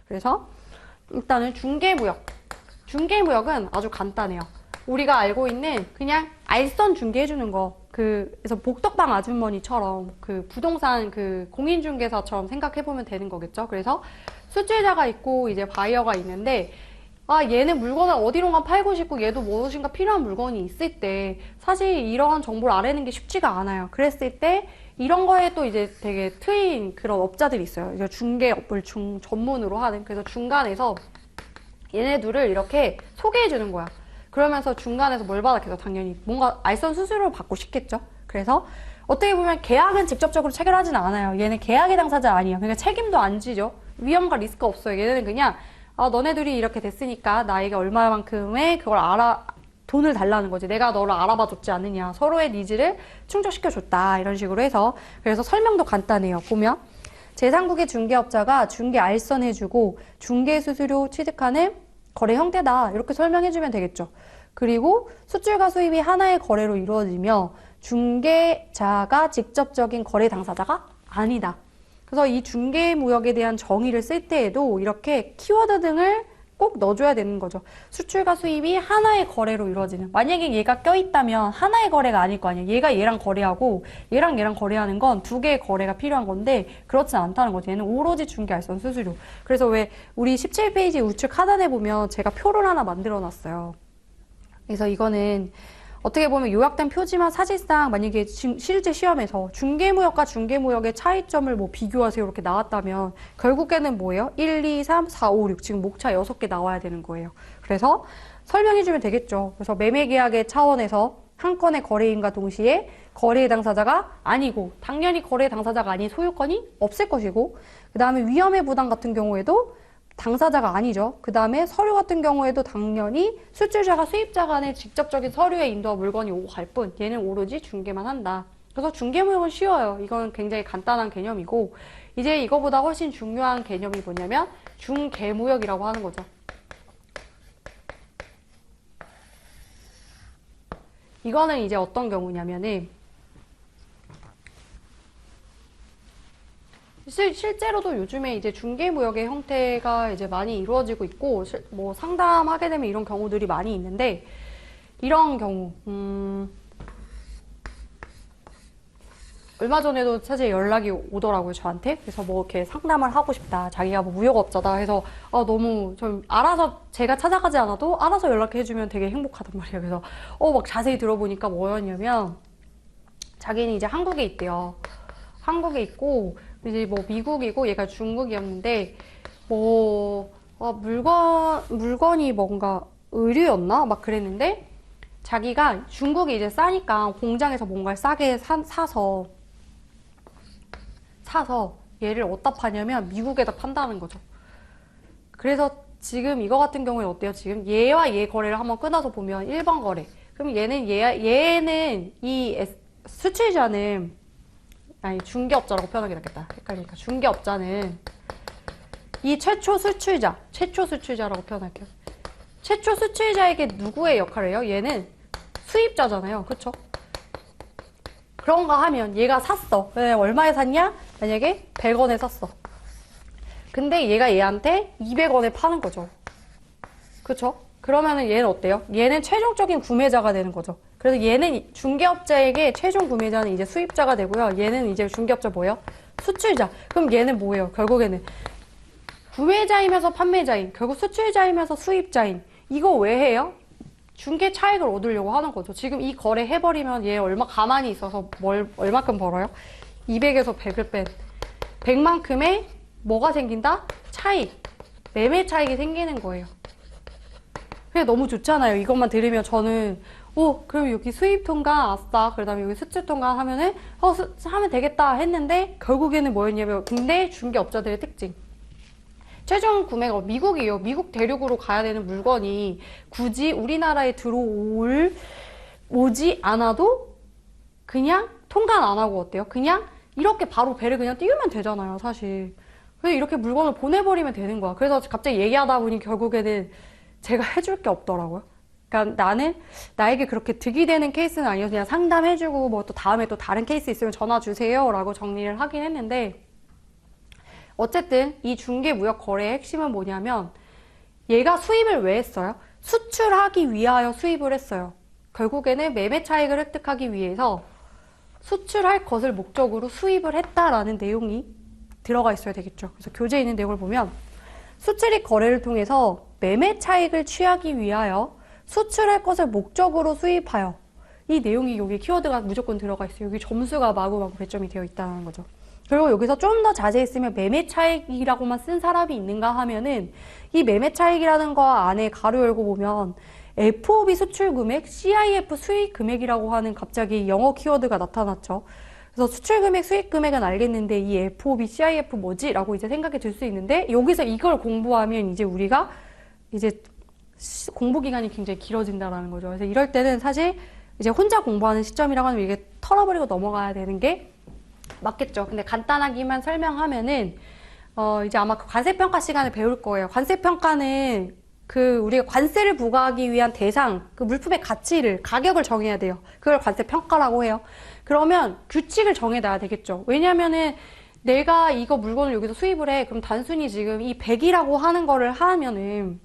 그래서 일단은 중개무역. 중개무역은 아주 간단해요. 우리가 알고 있는 그냥 알선 중개해주는 거. 그래서 복덕방 아주머니처럼 그 부동산 그 공인중개사처럼 생각해보면 되는 거겠죠. 그래서 수출자가 있고 이제 바이어가 있는데, 아, 얘는 물건을 어디론가 팔고 싶고 얘도 무엇인가 필요한 물건이 있을 때 사실 이런 정보를 알아내는 게 쉽지가 않아요. 그랬을 때 이런 거에 또 이제 되게 트인 그런 업자들이 있어요. 이제 중개업을 전문으로 하는. 그래서 중간에서 얘네들을 이렇게 소개해 주는 거야. 그러면서 중간에서 뭘 받았겠어? 당연히 뭔가 알선 수수료를 받고 싶겠죠. 그래서 어떻게 보면 계약은 직접적으로 체결하지는 않아요. 얘는 계약의 당사자 아니에요. 그러니까 책임도 안 지죠. 위험과 리스크 없어요. 얘네는 그냥 아, 너네들이 이렇게 됐으니까 나에게 얼마만큼의 그걸 돈을 달라는 거지. 내가 너를 알아봐 줬지 않느냐. 서로의 니즈를 충족시켜 줬다. 이런 식으로 해서. 그래서 설명도 간단해요. 보면 제3국의 중개업자가 중개 알선해주고 중개 수수료 취득하는 거래 형태다. 이렇게 설명해주면 되겠죠. 그리고 수출과 수입이 하나의 거래로 이루어지며 중개자가 직접적인 거래 당사자가 아니다. 그래서 이 중개무역에 대한 정의를 쓸 때에도 이렇게 키워드 등을 꼭 넣어줘야 되는 거죠. 수출과 수입이 하나의 거래로 이루어지는. 만약에 얘가 껴있다면 하나의 거래가 아닐 거 아니에요. 얘가 얘랑 거래하고 얘랑 거래하는 건 두 개의 거래가 필요한 건데 그렇진 않다는 거죠. 얘는 오로지 중개 알선 수수료. 그래서 왜 우리 17페이지 우측 하단에 보면 제가 표를 하나 만들어 놨어요. 그래서 이거는 어떻게 보면 요약된 표지만 사실상 만약에 실제 시험에서 중개무역과 중개무역의 차이점을 뭐 비교하세요 이렇게 나왔다면 결국에는 뭐예요? 1, 2, 3, 4, 5, 6 지금 목차 6개 나와야 되는 거예요. 그래서 설명해주면 되겠죠. 그래서 매매계약의 차원에서 한 건의 거래인과 동시에 거래의 당사자가 아니고 당연히 거래의 당사자가 아닌 소유권이 없을 것이고 그 다음에 위험의 부담 같은 경우에도 당사자가 아니죠. 그 다음에 서류 같은 경우에도 당연히 수출자가 수입자 간의 직접적인 서류에 인도와 물건이 오고 갈 뿐 얘는 오로지 중개만 한다. 그래서 중개무역은 쉬워요. 이건 굉장히 간단한 개념이고 이제 이거보다 훨씬 중요한 개념이 뭐냐면 중개무역이라고 하는 거죠. 이거는 이제 어떤 경우냐면은 실제로도 요즘에 이제 중개무역의 형태가 이제 많이 이루어지고 있고, 뭐 상담하게 되면 이런 경우들이 많이 있는데, 이런 경우, 얼마 전에도 사실 연락이 오더라고요, 저한테. 그래서 뭐 이렇게 상담을 하고 싶다. 자기가 뭐 무역업자다 해서, 아, 너무 좀 알아서 제가 찾아가지 않아도 알아서 연락해주면 되게 행복하단 말이에요. 그래서, 막 자세히 들어보니까 뭐였냐면, 자기는 이제 한국에 있대요. 한국에 있고, 이제 뭐 미국이고 얘가 중국이었는데 물건이 뭔가 의류였나? 막 그랬는데 자기가 중국이 이제 싸니까 공장에서 뭔가를 싸게 사서 얘를 어디다 파냐면 미국에다 판다는 거죠. 그래서 지금 이거 같은 경우에 어때요? 지금 얘와 얘 거래를 한번 끊어서 보면 1번 거래. 그럼 얘는 이 수출자는 아니 중개업자라고 표현하기 낫겠다. 헷갈리니까 중개업자는 이 최초 수출자라고 표현할게요. 최초 수출자에게 누구의 역할을 해요? 얘는 수입자잖아요. 그쵸? 그런가 하면 얘가 샀어. 왜 얼마에 샀냐? 만약에 100원에 샀어. 근데 얘가 얘한테 200원에 파는 거죠. 그쵸? 그러면은 얘는 어때요? 얘는 최종적인 구매자가 되는 거죠. 그래서 얘는 중개업자에게 최종 구매자는 이제 수입자가 되고요. 얘는 이제 중개업자 뭐예요? 수출자. 그럼 얘는 뭐예요? 결국에는 구매자이면서 판매자인, 결국 수출자이면서 수입자인. 이거 왜 해요? 중개 차익을 얻으려고 하는 거죠. 지금 이 거래 해버리면 얘 가만히 있어서 얼마큼 벌어요? 200에서 100을 뺀 100만큼의 뭐가 생긴다? 차익. 매매 차익이 생기는 거예요. 그냥 너무 좋잖아요. 이것만 들으면 저는 그럼 여기 수입 통관 아싸. 그 다음에 여기 수출 통관 하면은 하면 되겠다 했는데 결국에는 뭐였냐면 근데 중개업자들의 특징. 최종 구매가 미국이에요. 미국 대륙으로 가야 되는 물건이 굳이 우리나라에 오지 않아도 그냥 통관 안 하고 어때요? 그냥 이렇게 바로 배를 그냥 띄우면 되잖아요, 사실. 그래서 이렇게 물건을 보내버리면 되는 거야. 그래서 갑자기 얘기하다 보니 결국에는 제가 해줄 게 없더라고요. 그러니까 나는 나에게 그렇게 득이 되는 케이스는 아니어서 그냥 상담해주고 뭐 또 다음에 또 다른 케이스 있으면 전화 주세요 라고 정리를 하긴 했는데 어쨌든 이 중개무역 거래의 핵심은 뭐냐면 얘가 수입을 왜 했어요? 수출하기 위하여 수입을 했어요. 결국에는 매매 차익을 획득하기 위해서 수출할 것을 목적으로 수입을 했다라는 내용이 들어가 있어야 되겠죠. 그래서 교재에 있는 내용을 보면 수출입 거래를 통해서 매매 차익을 취하기 위하여 수출할 것을 목적으로 수입하여, 이 내용이 여기 키워드가 무조건 들어가 있어요. 여기 점수가 마구마구 배점이 되어 있다는 거죠. 그리고 여기서 좀 더 자세히 쓰면 매매 차익이라고만 쓴 사람이 있는가 하면은 이 매매 차익이라는 거 안에 가로 열고 보면 FOB 수출 금액, CIF 수익 금액이라고 하는 갑자기 영어 키워드가 나타났죠. 그래서 수출 금액, 수익 금액은 알겠는데 이 FOB, CIF 뭐지? 라고 이제 생각이 들 수 있는데 여기서 이걸 공부하면 이제 우리가 이제 공부 기간이 굉장히 길어진다라는 거죠. 그래서 이럴 때는 사실 이제 혼자 공부하는 시점이라고 하면 이게 털어버리고 넘어가야 되는 게 맞겠죠. 근데 간단하게만 설명하면은 이제 아마 그 관세평가 시간에 배울 거예요. 관세평가는 우리가 관세를 부과하기 위한 대상, 그 물품의 가치를, 가격을 정해야 돼요. 그걸 관세평가라고 해요. 그러면 규칙을 정해놔야 되겠죠. 왜냐면은 내가 이거 물건을 여기서 수입을 해. 그럼 단순히 지금 이 100이라고 하는 거를 하면은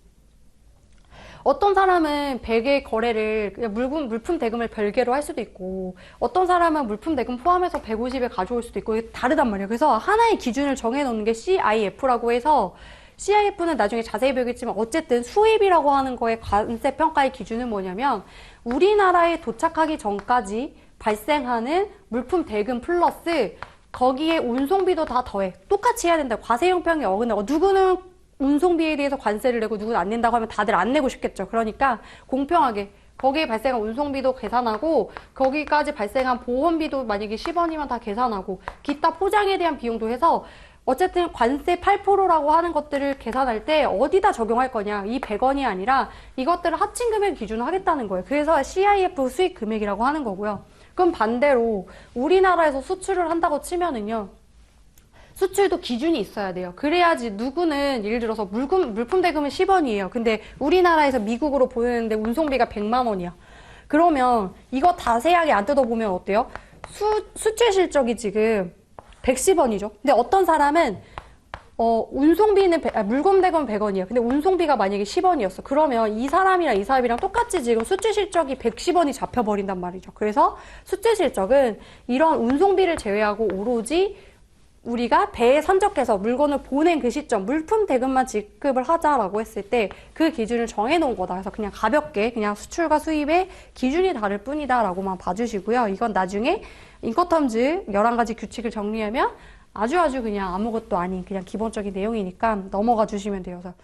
어떤 사람은 100의 거래를 그냥 물품 대금을 별개로 할 수도 있고 어떤 사람은 물품 대금 포함해서 150에 가져올 수도 있고 다르단 말이에요. 그래서 하나의 기준을 정해놓는 게 CIF라고 해서 CIF는 나중에 자세히 배우겠지만 어쨌든 수입이라고 하는 거의 관세평가의 기준은 뭐냐면 우리나라에 도착하기 전까지 발생하는 물품 대금 플러스 거기에 운송비도 다 더해. 똑같이 해야 된다. 과세형평이 어긋나고 누구는 운송비에 대해서 관세를 내고 누구는 안 낸다고 하면 다들 안 내고 싶겠죠. 그러니까 공평하게 거기에 발생한 운송비도 계산하고 거기까지 발생한 보험비도 만약에 10원이면 다 계산하고 기타 포장에 대한 비용도 해서 어쨌든 관세 8%라고 하는 것들을 계산할 때 어디다 적용할 거냐, 이 100원이 아니라 이것들을 합친 금액 기준으로 하겠다는 거예요. 그래서 CIF 수익 금액이라고 하는 거고요. 그럼 반대로 우리나라에서 수출을 한다고 치면은요, 수출도 기준이 있어야 돼요. 그래야지 누구는 예를 들어서 물품 대금은 10원이에요. 근데 우리나라에서 미국으로 보내는데 운송비가 100만 원이야. 그러면 이거 자세하게 안 뜯어보면 어때요? 수출 실적이 지금 110원이죠. 근데 어떤 사람은 운송비는 물건 대금은 100원이에요. 근데 운송비가 만약에 10원이었어. 그러면 이 사람이랑 똑같이 지금 수출 실적이 110원이 잡혀버린단 말이죠. 그래서 수출 실적은 이런 운송비를 제외하고 오로지 우리가 배에 선적해서 물건을 보낸 그 시점, 물품 대금만 지급을 하자라고 했을 때 그 기준을 정해놓은 거다. 그래서 그냥 가볍게 그냥 수출과 수입의 기준이 다를 뿐이다 라고만 봐주시고요. 이건 나중에 인커텀즈 11가지 규칙을 정리하면 아주 그냥 아무것도 아닌 그냥 기본적인 내용이니까 넘어가 주시면 돼요. 그래서